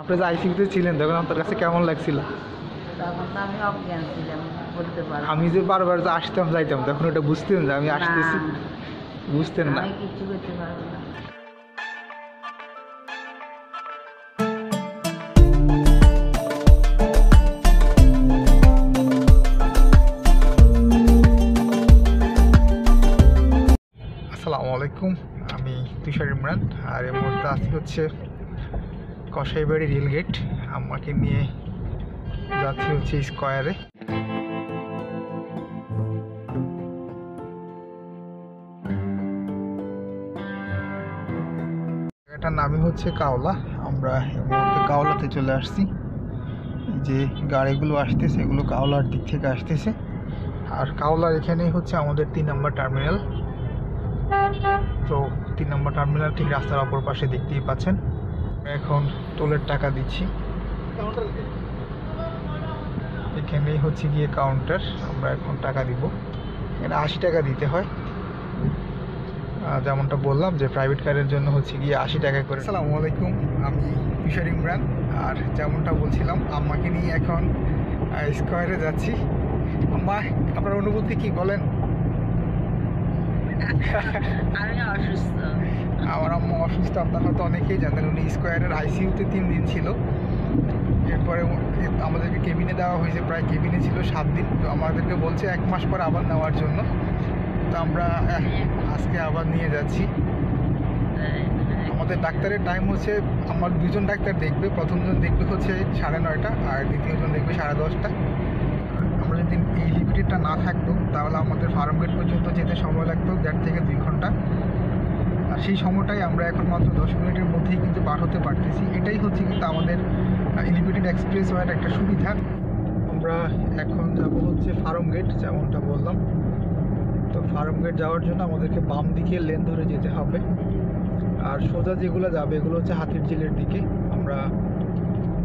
আপনি যে আইসিইউতে ছিলেন তখন আপনার কাছে কেমন লাগছিল? তখন তো আমি অজ্ঞান ছিলাম, বলতে পারবো আমি যে বারবার যে আসতাম যাইতাম তখন ওটা বুঝতেন যে আমি আসতেছি? বুঝতেন না? আমি কিচ্ছু করতে পারবো না। আসসালামু আলাইকুম, আমি তুষার ইমরান। আর এই মুহূর্তে আছি হচ্ছে কসাইবাড়ি রেলগেট। আমাকে নিয়ে যাচ্ছি হচ্ছে স্কয়ারে। জায়গাটার নামই হচ্ছে কাওলা। আমরা এই মুহূর্তে কাওলাতে চলে আসছি। যে গাড়িগুলো আসতেছে এগুলো কাওলার দিক থেকে আসতেছে। আর কাওলার এখানেই হচ্ছে আমাদের 3 নম্বর টার্মিনাল। তো 3 নম্বর টার্মিনাল ঠিক রাস্তার অপর পাশে দেখতেই পাচ্ছেন। এখন টোলের টাকা দিচ্ছি। এখানেই হচ্ছে গিয়ে কাউন্টার, আমরা এখন টাকা দিব। এখানে 80 টাকা দিতে হয়। যেমনটা বললাম যে প্রাইভেট কারের জন্য হচ্ছে গিয়ে 80 টাকা করে। আসসালামু আলাইকুম, আমি তুষার ইমরান। আর যেমনটা বলছিলাম আম্মাকে নিয়ে এখন স্কয়ারে যাচ্ছি। আম্মা, আপনার অনুভূতি কি বলেন? আমি অসুস্থ। আমার আম্মা অসুস্থ, আপনার হয়তো অনেকেই জানেন। উনি স্কয়ারের আইসিইউতে 3 দিন ছিল। এরপরে আমাদেরকে কেবিনে দেওয়া হয়েছে, প্রায় কেবিনে ছিল 7 দিন। তো আমাদেরকে বলছে 1 মাস পর আবার নেওয়ার জন্য। তো আমরা আজকে আবার নিয়ে যাচ্ছি। আমাদের ডাক্তারের টাইম হচ্ছে, আমার 2জন ডাক্তার দেখবে। প্রথমজন দেখবে হচ্ছে 9:30 আর দ্বিতীয়জন দেখবে 10:30। আমরা যদি এই লিমিটেডটা না থাকতো তাহলে আমাদের ফার্মগেট পর্যন্ত যেতে সময় লাগতো 1.5 থেকে 2 ঘন্টা। আর সেই সময়টাই আমরা এখন মাত্র 10 মিনিটের মধ্যেই কিন্তু পার হতে পারতেছি। এটাই হচ্ছে কিন্তু আমাদের এলিভেটেড এক্সপ্রেস ওয়ের একটা সুবিধা। আমরা এখন যাব হচ্ছে ফার্মগেট, যেমনটা বললাম। তো ফার্মগেট যাওয়ার জন্য আমাদেরকে বাম দিকে লেন ধরে যেতে হবে। আর সোজা যেগুলো যাবে এগুলো হচ্ছে হাতিরঝিলের দিকে। আমরা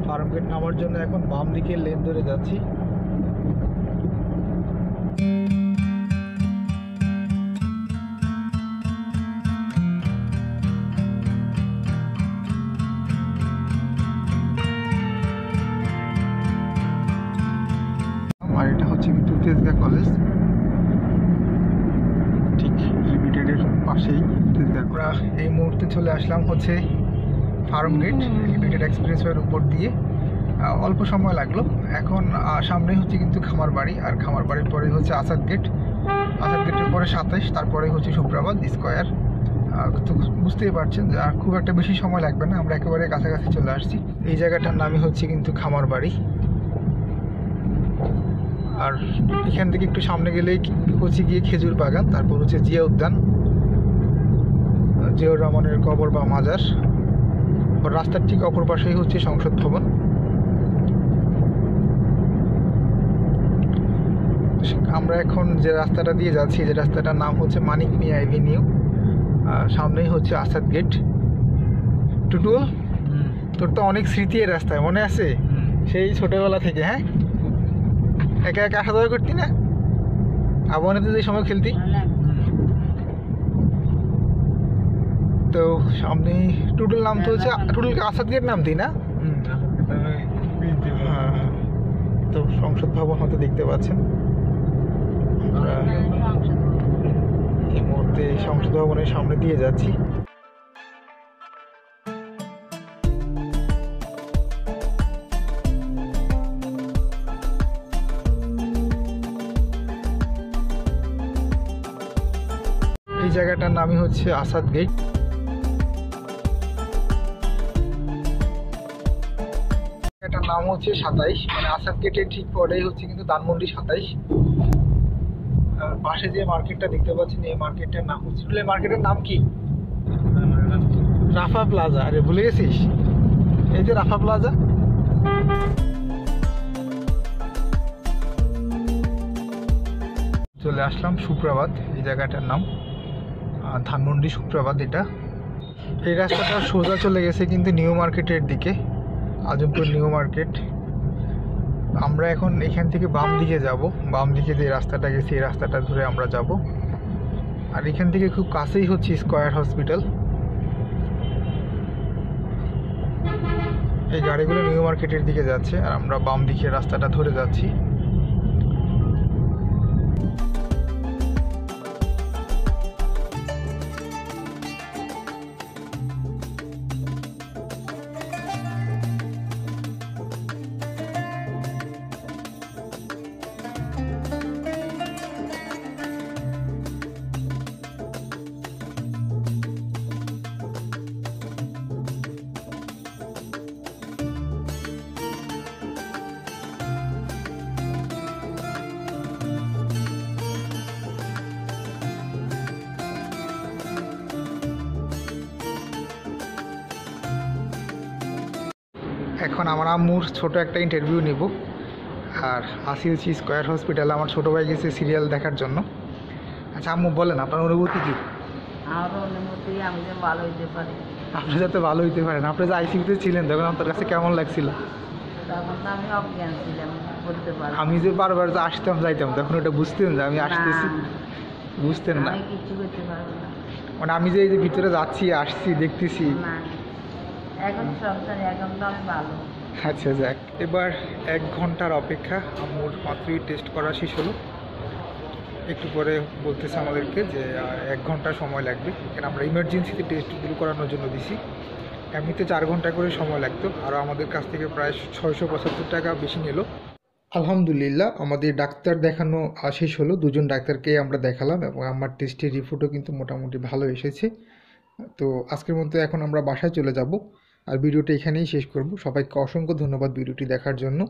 ফার্মগেট নামার জন্য এখন বাম দিকে লেন ধরে যাচ্ছি। আর এটা হচ্ছে কিন্তু তেজগাঁ কলেজ, ঠিক লিমিটেডের পাশেই তেজগাঁ। আমরা এই মুহূর্তে চলে আসলাম হচ্ছে ফার্মগেট লিমিটেড এক্সপ্রেসওয়ের উপর দিয়ে। অল্প সময় লাগলো। এখন সামনেই হচ্ছে কিন্তু খামারবাড়ি, আর খামারবাড়ির পরে হচ্ছে আসাদ গেট। আসাদ গেটের পরে 27, তারপরে হচ্ছে সুপ্রাবাদ স্কয়ার। তো বুঝতেই পারছেন যে আর খুব একটা বেশি সময় লাগবে না, আমরা একেবারে কাছাকাছি চলে আসছি। এই জায়গাটার নামই হচ্ছে কিন্তু খামারবাড়ি। আর এখান থেকে একটু সামনে গেলেই হচ্ছে গিয়ে খেজুর বাগান, তারপর হচ্ছে জিয়া উদ্যান, জিয়াউর রহমানের কবর বা মাজার। রাস্তার ঠিক অপর পাশেই হচ্ছে সংসদ ভবন। আমরা এখন যে রাস্তাটা দিয়ে যাচ্ছি, যে রাস্তাটার নাম হচ্ছে মানিক মিয়া এভিনিউ। সামনেই হচ্ছে আসাদ গেট। টুটুল, তোর তো অনেক স্মৃতি এই রাস্তায়, মনে আছে? সেই ছোটবেলা থেকে। হ্যাঁ, একা একা আসা যাওয়া করতি না? আবহাওয়াতে যে সময় খেলতি। তো সামনে টুটুল নাম তো হচ্ছে, টুটুলকে আসাদ গেট নামতি না? তো সংসদ ভবন হয়তো দেখতে পাচ্ছেন। এই মুহূর্তে সংসদ ভবনের সামনে দিয়ে যাচ্ছি। এই জায়গাটার নামই হচ্ছে আসাদ গেট। এটার নাম হচ্ছে 27, মানে আসাদ গেটের ঠিক পরেই হচ্ছে কিন্তু ধানমন্ডি 27। পাশে যে মার্কেটটা দেখতে পাচ্ছেন এই মার্কেটটার নাম হচ্ছে, মার্কেটের নাম কি? রাফা প্লাজা। আরে ভুলে গেছিস? এই যে রাফা প্লাজা। চলে আসলাম সুপ্রভাত, এই জায়গাটার নাম ধানমন্ডি সুপ্রভাত। এটা এই রাস্তাটা সোজা চলে গেছে কিন্তু নিউ মার্কেটের দিকে, আজমপুর নিউ মার্কেট। আমরা এখন এখান থেকে বাম দিকে যাব। বাম দিকে যে রাস্তাটা গেছে এই রাস্তাটা ধরে আমরা যাব। আর এখান থেকে খুব কাছেই হচ্ছে স্কয়ার হসপিটাল। এই গাড়িগুলো নিউ মার্কেটের দিকে যাচ্ছে আর আমরা বাম দিকে রাস্তাটা ধরে যাচ্ছি। এখন আমার আম্মুর ছোট একটা ইন্টারভিউ নিব, আর আসিলছি স্কয়ার হসপিটালে আমার ছোটো ভাই গেছে সিরিয়াল দেখার জন্য। আচ্ছা আম্মু বলেন আপনার অনুভূতি কী? আমারও অনুমতি আমি যে ভালো হইতে পারি। আপনি যাতে ভালো হইতে পারেন, আপনি যে আইসিইউতে ছিলেন তখন আপনার কাছে কেমন লাগছিল? তখন তো আমি অজ্ঞান ছিলাম, বলতে পারি আমি যে বারবার যে আসতাম যাইতাম তখন ওটা বুঝতেন যে আমি আসতেছি? বুঝতেন না? আমি কিচ্ছু করতে পারবো না। মানে আমি যে এই যে ভিতরে যাচ্ছি আসছি দেখতেছি। না, এখন সংসারে এখন তো আমি ভালো। আচ্ছা যাক, এবার 1 ঘন্টার অপেক্ষা। আম্মুর মাত্রই টেস্ট করা শেষ হলো, একটু পরে বলতেছে আমাদেরকে যে 1 ঘন্টা সময় লাগবে, কারণ আমরা ইমার্জেন্সিতে টেস্টগুলো করানোর জন্য দিছি। এমনিতে 4 ঘন্টা করে সময় লাগতো, আর আমাদের কাছ থেকে প্রায় 675 টাকা বেশি নিল। আলহামদুলিল্লাহ আমাদের ডাক্তার দেখানো শেষ হলো, 2জন ডাক্তারকে আমরা দেখালাম এবং আমার টেস্টের রিপোর্টও কিন্তু মোটামুটি ভালো এসেছে। তো আজকের মতো এখন আমরা বাসায় চলে যাব, আর ভিডিওটা এখানেই শেষ করব। সবাইকে অসংখ্য ধন্যবাদ ভিডিওটি দেখার জন্য।